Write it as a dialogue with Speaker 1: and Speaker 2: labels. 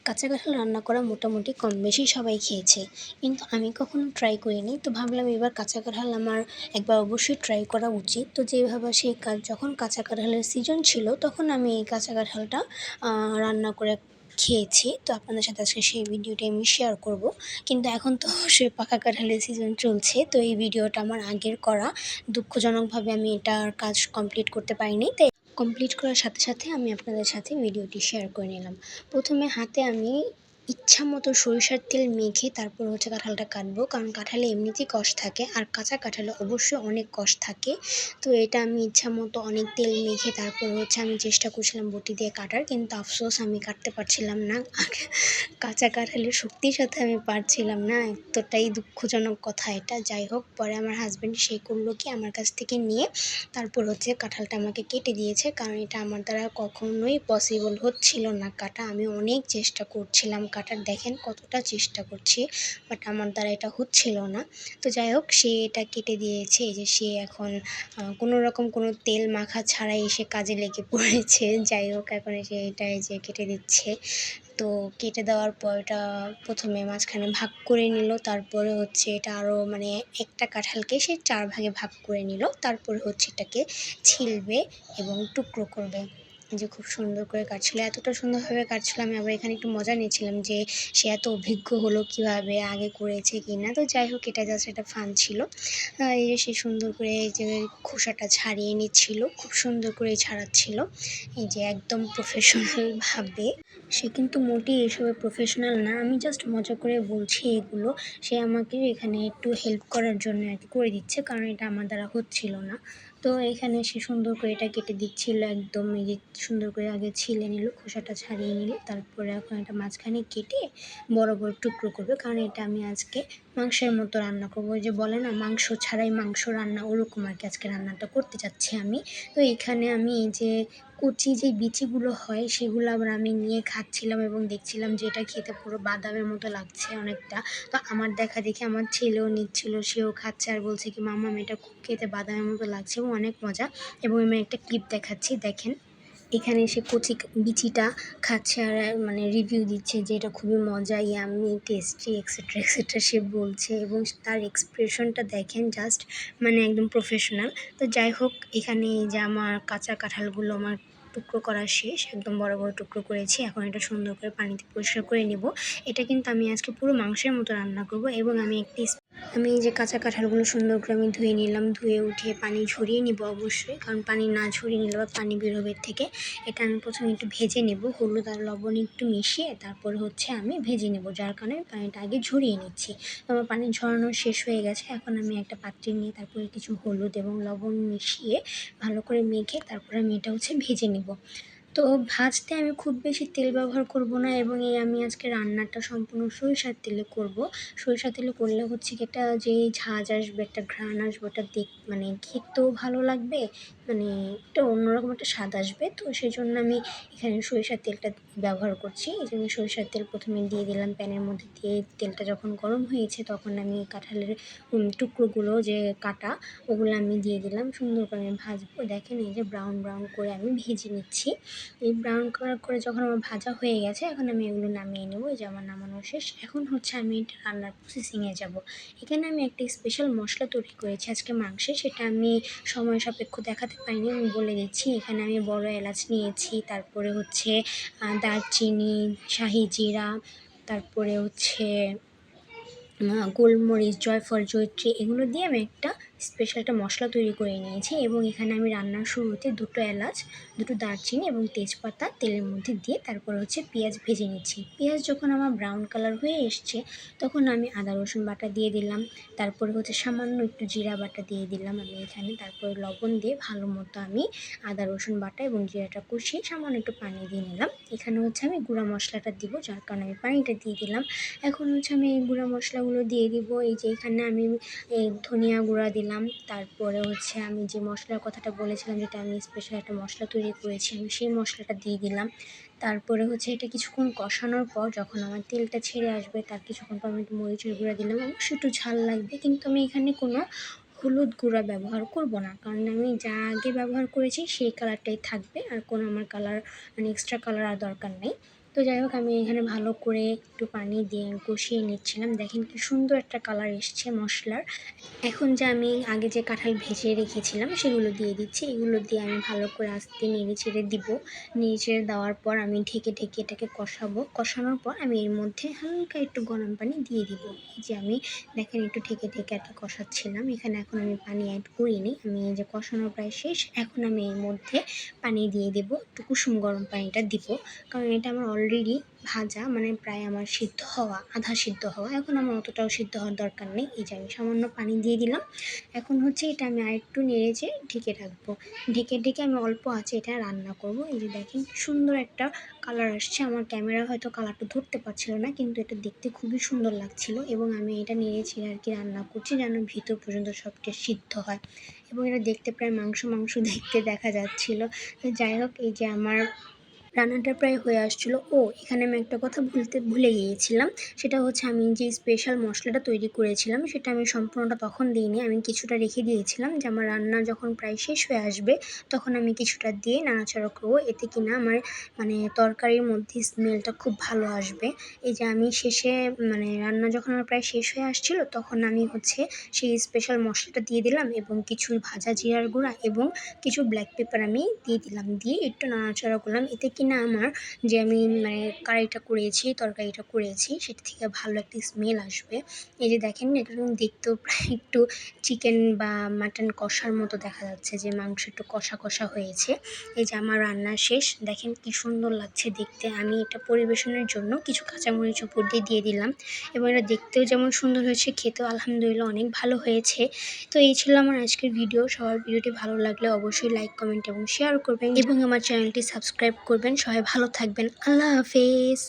Speaker 1: কাঁচা কাঁঠাল রান্না করা মোটামুটি কম বেশি সবাই খেয়েছে, কিন্তু আমি কখনো ট্রাই করিনি। তো ভাবলাম এবার কাঁচা কাঁঠাল আমার একবার অবশ্যই ট্রাই করা উচিত। তো যেভাবে সেই যখন কাঁচা কাঁঠালের সিজন ছিল তখন আমি এই কাঁচা কাঁঠালটা রান্না করে খেয়েছি। তো আপনাদের সাথে আজকে সেই ভিডিওটি আমি শেয়ার করব। কিন্তু এখন তো অবশ্যই পাকা কাঁঠালের সিজন চলছে, তো এই ভিডিওটা আমার আগের করা। দুঃখজনকভাবে আমি এটার কাজ কমপ্লিট করতে পারিনি, তাই কমপ্লিট করার সাথে সাথে আমি আপনাদের সাথে ভিডিওটি শেয়ার করে নিলাম। প্রথমে হাতে আমি ইচ্ছামতো সরিষার তেল মেখে তারপর কাঁঠালটা কাটবো, কারণ কাঁঠালে এমনিতেই কষ থাকে আর কাঁচা কাঁঠালে অবশ্যই অনেক কষ থাকে। তো এটা আমি ইচ্ছামতো অনেক তেল মেখে তারপর আমি চেষ্টা করছিলাম বটি দিয়ে কাটার, কিন্তু আফসোস আমি কাটতে পারছিলাম না। কাঁচা কাঁঠালের শক্তির সাথে আমি পারছিলাম না, এতটাই দুঃখজনক কথা এটা। যাই হোক, পরে আমার হাজব্যান্ড সেই করলো কি আমার কাছ থেকে নিয়ে তারপর কাঁঠালটা আমাকে কেটে দিয়েছে, কারণ এটা আমার দ্বারা কখনোই পসিবল হচ্ছিল না কাটা। আমি অনেক চেষ্টা করছিলাম কাটার, দেখেন কতটা চেষ্টা করছি, বাট আমার দ্বারা এটা হচ্ছিল না। তো যাই হোক, সে এটা কেটে দিয়েছে। এই যে সে এখন কোনো রকম কোনো তেল মাখা ছাড়াই এসে কাজে লেগে পড়েছে। যাই হোক, এখন এসে এটা এই যে কেটে দিচ্ছে। তো কেটে দেওয়ার পর এটা প্রথমে মাঝখানে ভাগ করে নিল, তারপরে এটা আরও মানে একটা কাঁঠালকে সে 4 ভাগে ভাগ করে নিল। তারপরে এটাকে ছিলবে এবং টুকরো করবে। যে খুব সুন্দর করে কাটছিল, এতটা সুন্দরভাবে কাটছিল, আমি আবার এখানে একটু মজা নিচ্ছিলাম যে সে এত অভিজ্ঞ হলো কীভাবে, আগে করেছে কি না। তো যাই হোক, এটা জাস্ট একটা ফান ছিল। এই যে সে সুন্দর করে এই যে খোসাটা ছাড়িয়ে নিচ্ছিল, খুব সুন্দর করে ছাড়াচ্ছিল, এই যে একদম প্রফেশনালভাবে। সে কিন্তু মোটেই এসবে প্রফেশনাল না, আমি জাস্ট মজা করে বলছি এগুলো। সে আমাকে এখানে একটু হেল্প করার জন্য আর কি করে দিচ্ছে, কারণ এটা আমার দ্বারা হচ্ছিল না। তো এখানে সে সুন্দর করে এটা কেটে দিচ্ছিল, একদম এই যে সুন্দর করে আগে ছিলে নিল, খোসাটা ছাড়িয়ে নিল, তারপরে এখন এটা মাঝখানে কেটে বড় বড় টুকরো করবে, কারণ এটা আমি আজকে মাংসের মতো রান্না করবো। ওই যে বলে না মাংস ছাড়াই মাংস রান্না, ওরকম আর কি আজকে রান্নাটা করতে যাচ্ছি আমি। তো এখানে আমি এই যে কচি যে বিচিগুলো হয় সেগুলো আবার আমি নিয়ে খাচ্ছিলাম এবং দেখছিলাম যে এটা খেতে পুরো বাদামের মতো লাগছে অনেকটা। তো আমার দেখা দেখি আমার ছেলেও নিচ্ছিল, সেও খাচ্ছে আর বলছে কি মাম্মাম এটা খুব খেতে বাদামের মতো লাগছে এবং অনেক মজা। এবং আমি একটা ক্লিপ দেখাচ্ছি, দেখেন। এখানে এসে কচি বিচিটা খাচ্ছে আর মানে রিভিউ দিচ্ছে যে এটা খুবই মজা, ইয়াম্মি, টেস্টি, এক্সেট্রা এক্সেট্রা সে বলছে, এবং তার এক্সপ্রেশনটা দেখেন, জাস্ট মানে একদম প্রফেশনাল। তো যাই হোক, এখানে যে আমার কাঁচা কাঁঠালগুলো আমার টুকরো করা শেষ, একদম বড় বড় টুকরো করেছি। এখন এটা সুন্দর করে পানিতে পরিষ্কার করে নেব। এটা কিন্তু আমি আজকে পুরো মাংসের মতো রান্না করব। এবং আমি এই যে কাঁচা কাঁঠালগুলো সুন্দর করে আমি ধুয়ে নিলাম, ধুয়ে উঠিয়ে পানি ঝরিয়ে নিব অবশ্যই, কারণ পানি না ঝরিয়ে নিলে বা পানি বেরোবে থেকে। এটা আমি প্রথমে একটু ভেজে নেব, হলুদ আর লবণ একটু মিশিয়ে তারপরে আমি ভেজে নেব, যার কারণে পানিটা আগে ঝরিয়ে নিচ্ছি। তো আমার পানি ঝরানো শেষ হয়ে গেছে। এখন আমি একটা পাত্রে নিয়ে তারপরে কিছু হলুদ এবং লবণ মিশিয়ে ভালো করে মেখে তারপরে আমি এটা ভেজে নেব। তো ভাজতে আমি খুব বেশি তেল ব্যবহার করব না, এবং আমি আজকে রান্নাটা সম্পূর্ণ সরিষার তেলে করব। সরিষার তেলে করলে কি একটা যে ঝাঁঝ আসবে, একটা ঘ্রাণ আসবে, ওটা মানে খেতেও ভালো লাগবে, মানে একটা অন্যরকম একটা স্বাদ আসবে। তো সেই জন্য আমি এখানে সরিষার তেলটা ব্যবহার করছি। এই জন্য সরিষার তেল প্রথমে দিয়ে দিলাম প্যানের মধ্যে, দিয়ে তেলটা যখন গরম হয়েছে তখন আমি কাঁঠালের টুকরোগুলো যে কাটা ওগুলো আমি দিয়ে দিলাম, সুন্দর করে আমি ভাজবো। দেখেন এই যে ব্রাউন ব্রাউন করে আমি ভেজে নিচ্ছি। এই ব্রাউন কালার করে যখন আমার ভাজা হয়ে গেছে, এখন আমি এগুলো নামিয়ে নেবো। এই যে আমার নামানো শেষ। এখন আমি এটা রান্নার প্রসেসিংয়ে যাব। এখানে আমি একটা স্পেশাল মশলা তৈরি করেছি আজকে মাংসে, সেটা আমি সময় সাপেক্ষ দেখাতে পারিনি, আমি বলে দিচ্ছি। এখানে আমি বড় এলাচ নিয়েছি, তারপরে দারচিনি, শাহি জিরা, তারপরে গোলমরিচ, জয়ফল, জয়িত্রী, এগুলো দিয়ে আমি একটা স্পেশাল একটা মশলা তৈরি করে নিয়েছি। এবং এখানে আমি রান্নার শুরুতে 2টো এলাচ, 2টো দারচিনি এবং তেজপাতা তেলের মধ্যে দিয়ে তারপর পেঁয়াজ ভেজে নিচ্ছি। পেঁয়াজ যখন আমার ব্রাউন কালার হয়ে এসছে তখন আমি আদা রসুন বাটা দিয়ে দিলাম, তারপরে সামান্য একটু জিরা বাটা দিয়ে দিলাম আমি এখানে, তারপরে লবণ দিয়ে ভালো মতো আমি আদা রসুন বাটা এবং জিরাটা কষিয়ে সামান্য একটু পানি দিয়ে নিলাম। এখানে আমি গুঁড়া মশলাটা দিব, যার কারণে আমি পানিটা দিয়ে দিলাম। এখন আমি এই গুঁড়া মশলাগুলো দিয়ে দিব। এই যে এখানে আমি ধনিয়া গুঁড়া দিলাম, তারপরে আমি যে মশলার কথাটা বলেছিলাম, যেটা আমি স্পেশাল একটা মশলা তৈরি করেছি, আমি সেই মশলাটা দিয়ে দিলাম। তারপরে এটা কিছুক্ষণ কষানোর পর যখন আমার তেলটা ছেড়ে আসবে, তার কিছুক্ষণ পর আমি একটু মরিচের গুঁড়া দিলাম। অবশ্যই একটু ঝাল লাগবে, কিন্তু আমি এখানে কোনো হলুদ গুঁড়া ব্যবহার করব না, কারণ আমি যা আগে ব্যবহার করেছি সেই কালারটাই থাকবে, আর কোনো আমার কালার মানে এক্সট্রা কালার আর দরকার নেই। তো যাই হোক আমি এখানে ভালো করে একটু পানি দিয়ে কষিয়ে নিচ্ছিলাম। দেখেন কি সুন্দর একটা কালার এসছে মশলার। এখন যে আমি আগে যে কাঁঠাল ভেজে রেখেছিলাম সেগুলো দিয়ে দিচ্ছি। এগুলো দিয়ে আমি ভালো করে আস্তে নেড়ে চেড়ে দিব। নেড়ে চেড়ে দেওয়ার পর আমি ঢেকে ঢেকে এটাকে কষাবো। কষানোর পর আমি এর মধ্যে হালকা একটু গরম পানি দিয়ে দিব। এই যে আমি দেখেন একটু ঢেকে ঢেকে আর কি কষাচ্ছিলাম। এখানে এখন আমি পানি অ্যাড করিনি। আমি এই যে কষানো প্রায় শেষ। এখন আমি এর মধ্যে পানি দিয়ে দেব। একটু কুসুম গরম পানিটা দিব। কারণ এটা আমার অলরেডি ভাজা, মানে প্রায় আমার সিদ্ধ হওয়া, আধা সিদ্ধ হওয়া। এখন আমার অতটাও সিদ্ধ হওয়ার দরকার নেই। এই যে আমি সামান্য পানি দিয়ে দিলাম। এখন হচ্ছে এটা আমি আরেকটু নেড়ে চেড়ে ঢেকে রাখবো। ঢেকে ঢেকে আমি অল্প আঁচে এটা রান্না করব। এই যে দেখেন কি সুন্দর একটা কালার আসছে। আমার ক্যামেরা হয়তো কালারটা ধরতে পারছিল না, কিন্তু এটা দেখতে খুবই সুন্দর লাগছিল। এবং আমি এটা নেড়ে চেড়ে আর কি রান্না করছি যেন ভিতর পর্যন্ত সবটা সিদ্ধ হয়। এবং এটা দেখতে প্রায় মাংস মাংস দেখতে দেখা যাচ্ছিল। তো যাই হোক, এই যে আমার রান্নাটা প্রায় হয়ে আসছিল। এখানে আমি একটা কথা ভুলে গিয়েছিলাম। সেটা হচ্ছে আমি যে স্পেশাল মশলাটা তৈরি করেছিলাম সেটা আমি সম্পূর্ণটা তখন দিইনি। আমি কিছুটা রেখে দিয়েছিলাম যে আমার রান্না যখন প্রায় শেষ হয়ে আসবে তখন আমি কিছুটা দিয়ে নাড়াচাড়া করবো। এতে কিনা আমার মানে তরকারির মধ্যে স্মেলটা খুব ভালো আসবে। এই যে আমি শেষে মানে রান্না যখন আমার প্রায় শেষ হয়ে আসছিল তখন আমি হচ্ছে সেই স্পেশাল মশলাটা দিয়ে দিলাম এবং কিছু ভাজা জিরার গুঁড়া এবং কিছু ব্ল্যাক পেপার আমি দিয়ে দিলাম। দিয়ে একটু নাড়াচাড়া করলাম। এতে কিনা আমার যে আমি মানে তরকারিটা করেছি সেটা থেকে ভালো একটা স্মেল আসবে। এই যে দেখেন এটা দেখতেও প্রায় একটু চিকেন বা মাটন কষার মতো দেখা যাচ্ছে, যে মাংস একটু কষা কষা হয়েছে। এই যে আমার রান্না শেষ। দেখেন কি সুন্দর লাগছে দেখতে। আমি এটা পরিবেশনের জন্য কিছু কাঁচামরিচ উপর দিয়ে দিলাম এবং এটা দেখতেও যেমন সুন্দর হয়েছে, খেতেও আলহামদুলিল্লাহ অনেক ভালো হয়েছে। তো এই ছিল আমার আজকের ভিডিও। সবার ভিডিওটি ভালো লাগলে অবশ্যই লাইক, কমেন্ট এবং শেয়ার করবেন এবং আমার চ্যানেলটি সাবস্ক্রাইব করবেন। সবাই ভালো থাকবেন। আল্লাহ হাফেজ।